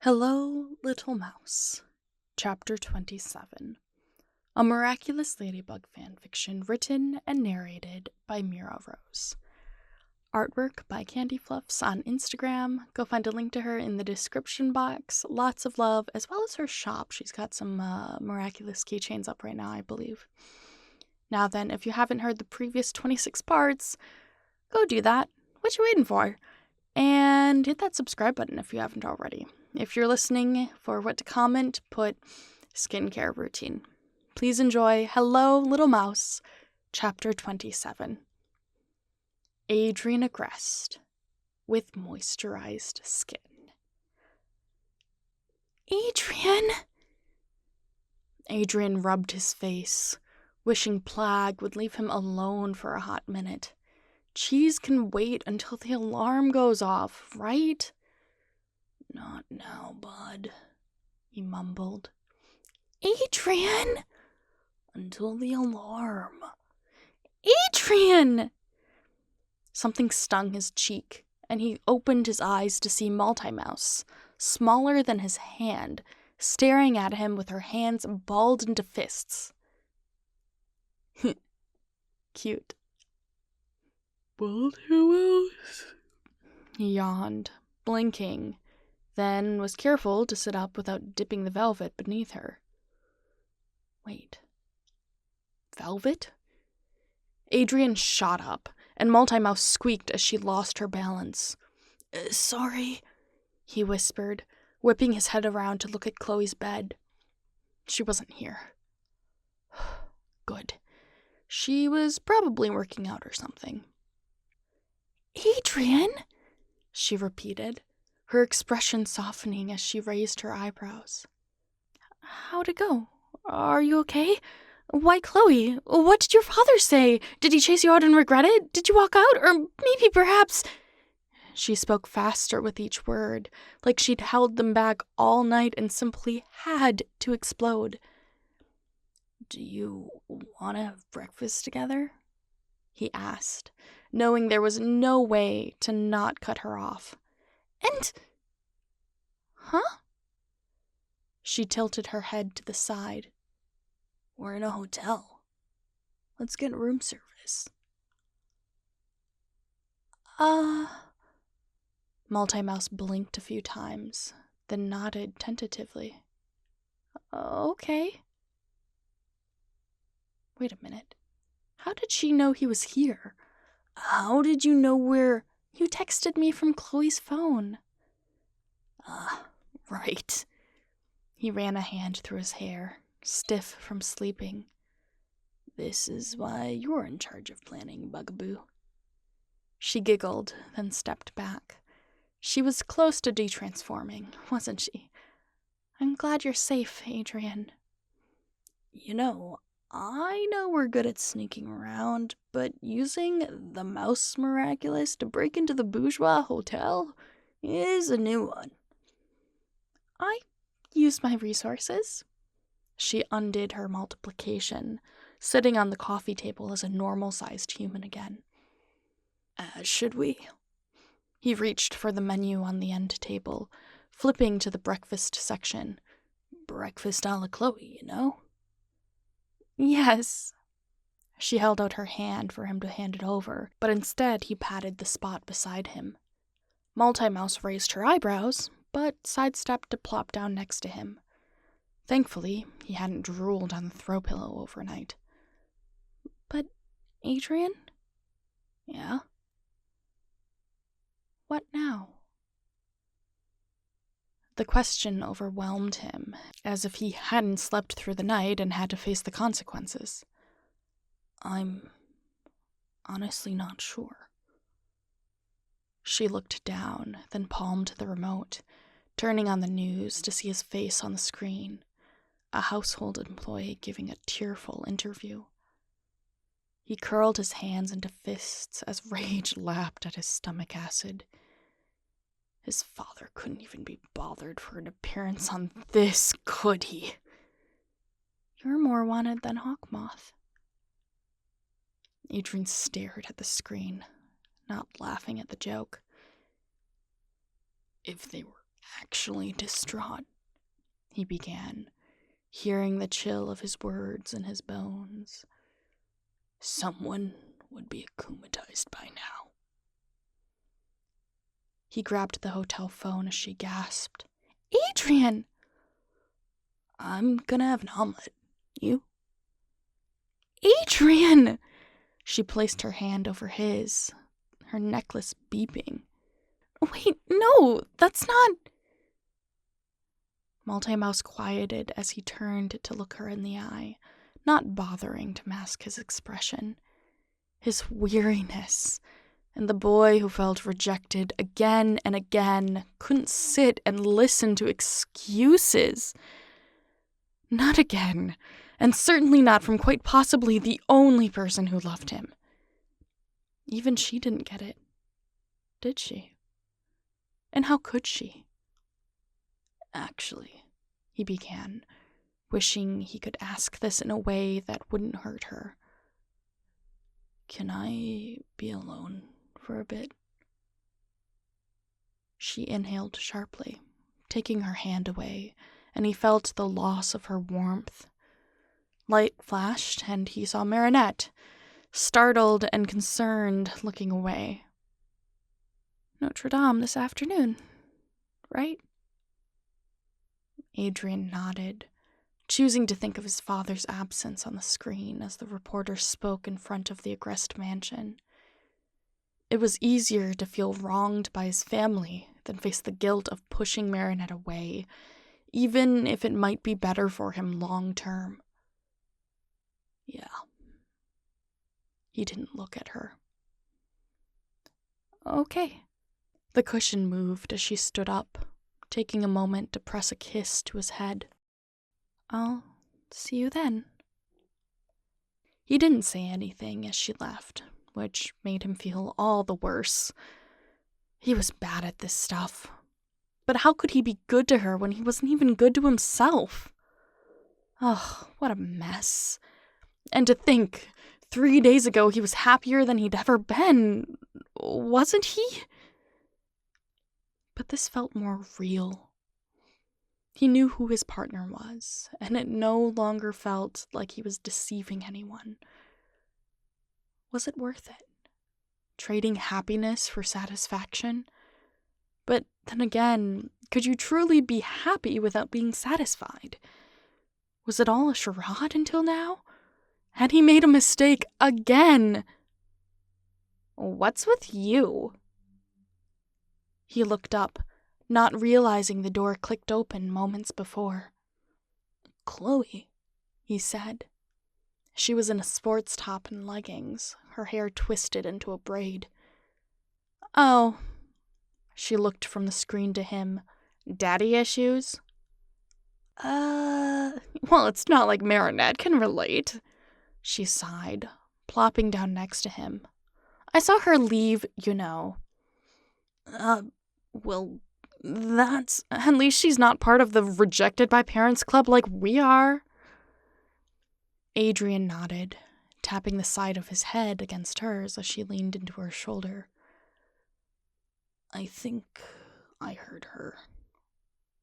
Hello, Little Mouse, Chapter 27, a Miraculous Ladybug Fanfiction written and narrated by Mira Rose. Artwork by CandyFluffs on Instagram. Go find a link to her in the description box. Lots of love, as well as her shop. She's got some miraculous keychains up right now, I believe. Now then, if you haven't heard the previous 26 parts, go do that. What you waiting for? And hit that subscribe button if you haven't already. If you're listening for what to comment, put skincare routine. Please enjoy Hello, Little Mouse, Chapter 27. Adrien Agreste with moisturized skin. Adrien rubbed his face, wishing Plague would leave him alone for a hot minute. Cheese can wait until the alarm goes off, right? Not now, bud, he mumbled. Adrien! Until the alarm. Adrien! Something stung his cheek, and he opened his eyes to see MultiMouse, smaller than his hand, staring at him with her hands balled into fists. Cute. Well, who else? He yawned, blinking, then was careful to sit up without dipping the velvet beneath her. Wait. Velvet? Adrien shot up, and MultiMouse squeaked as she lost her balance. Sorry, he whispered, whipping his head around to look at Chloe's bed. She wasn't here. Good. She was probably working out or something. Adrien? She repeated, her expression softening as she raised her eyebrows. How'd it go? Are you okay? Why, Chloe, what did your father say? Did he chase you out and regret it? Did you walk out? Or maybe perhaps... She spoke faster with each word, like she'd held them back all night and simply had to explode. Do you want to have breakfast together? He asked, knowing there was no way to not cut her off. And... Huh? She tilted her head to the side. We're in a hotel. Let's get room service. MultiMouse blinked a few times, then nodded tentatively. Okay. Wait a minute. How did she know he was here? How did you know where... You texted me from Chloe's phone. Right. He ran a hand through his hair, stiff from sleeping. This is why you're in charge of planning, Bugaboo. She giggled, then stepped back. She was close to detransforming, wasn't she? I'm glad you're safe, Adrien. You know, I know we're good at sneaking around, but using the Mouse Miraculous to break into the bourgeois hotel is a new one. I use my resources. She undid her multiplication, sitting on the coffee table as a normal-sized human again. As should we. He reached for the menu on the end table, flipping to the breakfast section. Breakfast a la Chloe, you know? Yes. She held out her hand for him to hand it over, but instead he patted the spot beside him. MultiMouse raised her eyebrows, but sidestepped to plop down next to him. Thankfully, he hadn't drooled on the throw pillow overnight. But, Adrien? Yeah? What now? The question overwhelmed him, as if he hadn't slept through the night and had to face the consequences. I'm honestly not sure. She looked down, then palmed the remote, turning on the news to see his face on the screen, a household employee giving a tearful interview. He curled his hands into fists as rage lapped at his stomach acid. His father couldn't even be bothered for an appearance on this, could he? You're more wanted than Hawkmoth. Adrien stared at the screen, not laughing at the joke. If they were Actually distraught, he began, hearing the chill of his words in his bones. Someone would be akumatized by now. He grabbed the hotel phone as she gasped. Adrien! I'm gonna have an omelet. You? Adrien! She placed her hand over his, her necklace beeping. Wait, no, that's not... MultiMouse quieted as he turned to look her in the eye, not bothering to mask his expression. His weariness, and the boy who felt rejected again and again couldn't sit and listen to excuses. Not again, and certainly not from quite possibly the only person who loved him. Even she didn't get it, did she? And how could she? Actually, he began, wishing he could ask this in a way that wouldn't hurt her. Can I be alone for a bit? She inhaled sharply, taking her hand away, and he felt the loss of her warmth. Light flashed, and he saw Marinette, startled and concerned, looking away. Notre Dame this afternoon, right? Adrien nodded, choosing to think of his father's absence on the screen as the reporter spoke in front of the Agreste mansion. It was easier to feel wronged by his family than face the guilt of pushing Marinette away, even if it might be better for him long term. Yeah. He didn't look at her. Okay. The cushion moved as she stood up, taking a moment to press a kiss to his head. I'll see you then. He didn't say anything as she left, which made him feel all the worse. He was bad at this stuff. But how could he be good to her when he wasn't even good to himself? Oh, what a mess. And to think, 3 days ago he was happier than he'd ever been. Wasn't he? But this felt more real. He knew who his partner was, and it no longer felt like he was deceiving anyone. Was it worth it? Trading happiness for satisfaction? But then again, could you truly be happy without being satisfied? Was it all a charade until now? Had he made a mistake again? What's with you? He looked up, not realizing the door clicked open moments before. Chloe, he said. She was in a sports top and leggings, her hair twisted into a braid. Oh. She looked from the screen to him. Daddy issues? Well, it's not like Marinette can relate. She sighed, plopping down next to him. I saw her leave, you know. Well, that's... At least she's not part of the rejected by parents club like we are. Adrien nodded, tapping the side of his head against hers as she leaned into her shoulder. I think I heard her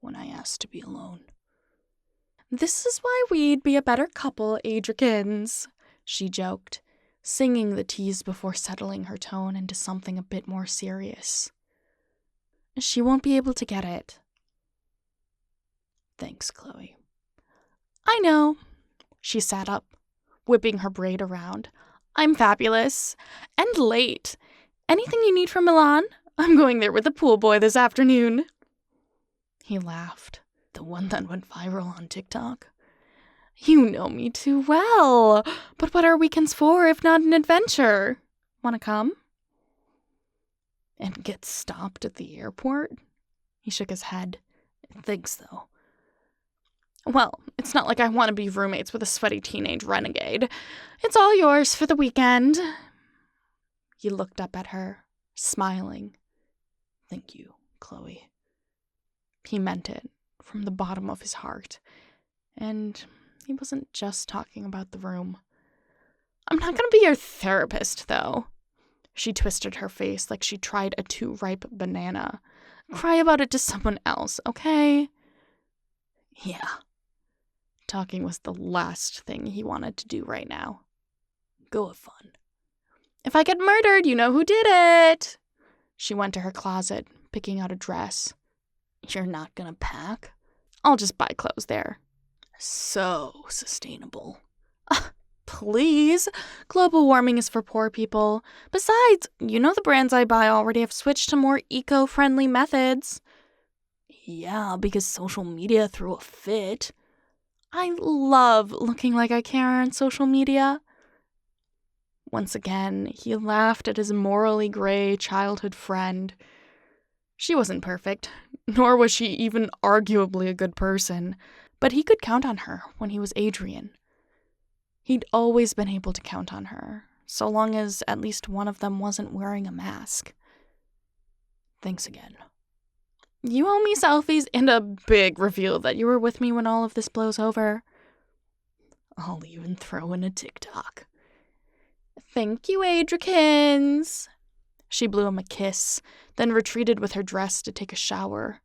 when I asked to be alone. This is why we'd be a better couple, Adrikins, she joked, singing the tease before settling her tone into something a bit more serious. She won't be able to get it. Thanks, Chloe. I know. She sat up, whipping her braid around. I'm fabulous. And late. Anything you need from Milan? I'm going there with the pool boy this afternoon. He laughed. The one that went viral on TikTok. You know me too well. But what are weekends for if not an adventure? Wanna come? And get stopped at the airport? He shook his head. Thanks, though. Well, it's not like I want to be roommates with a sweaty teenage renegade. It's all yours for the weekend. He looked up at her, smiling. Thank you, Chloe. He meant it from the bottom of his heart. And he wasn't just talking about the room. I'm not going to be your therapist, though. She twisted her face like she tried a too ripe banana. Cry about it to someone else, okay? Yeah. Talking was the last thing he wanted to do right now. Go have fun. If I get murdered, you know who did it. She went to her closet, picking out a dress. You're not gonna pack? I'll just buy clothes there. So sustainable. Please. Global warming is for poor people. Besides, you know the brands I buy already have switched to more eco-friendly methods. Yeah, because social media threw a fit. I love looking like I care on social media. Once again, he laughed at his morally gray childhood friend. She wasn't perfect, nor was she even arguably a good person, but he could count on her when he was Adrien. He'd always been able to count on her, so long as at least one of them wasn't wearing a mask. Thanks again. You owe me selfies and a big reveal that you were with me when all of this blows over. I'll even throw in a TikTok. Thank you, Adrikins. She blew him a kiss, then retreated with her dress to take a shower,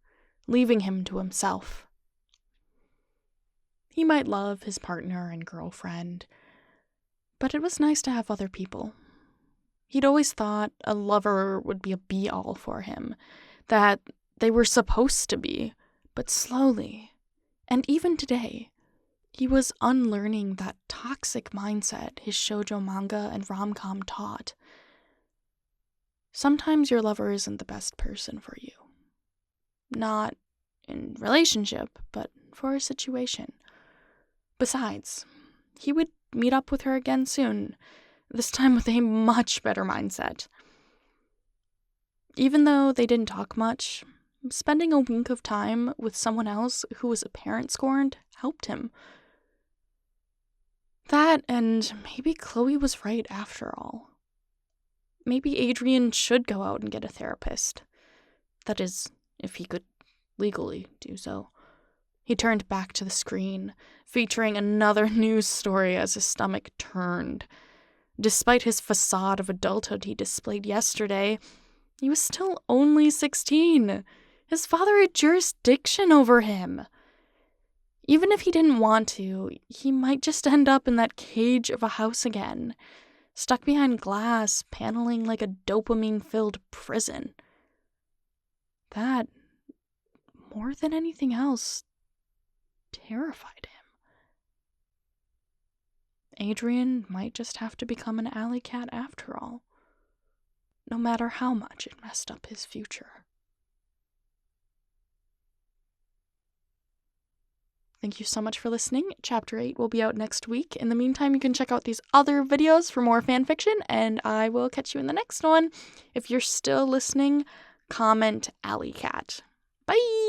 leaving him to himself. He might love his partner and girlfriend, but it was nice to have other people. He'd always thought a lover would be a be-all for him, that they were supposed to be, but slowly, and even today, he was unlearning that toxic mindset his shoujo manga and rom-com taught. Sometimes your lover isn't the best person for you. Not in relationship, but for a situation. Besides, he would meet up with her again soon, this time with a much better mindset. Even though they didn't talk much, spending a week of time with someone else who was apparent scorned helped him. That, and maybe Chloe was right after all. Maybe Adrien should go out and get a therapist. That is, if he could legally do so. He turned back to the screen, featuring another news story as his stomach turned. Despite his facade of adulthood he displayed yesterday, he was still only 16. His father had jurisdiction over him. Even if he didn't want to, he might just end up in that cage of a house again, stuck behind glass, paneling like a dopamine-filled prison. That, more than anything else, terrified him. Adrien might just have to become an alley cat after all, no matter how much it messed up his future. Thank you so much for listening. Chapter 8 will be out next week. In the meantime, you can check out these other videos for more fanfiction, and I will catch you in the next one. If you're still listening, comment alley cat. Bye!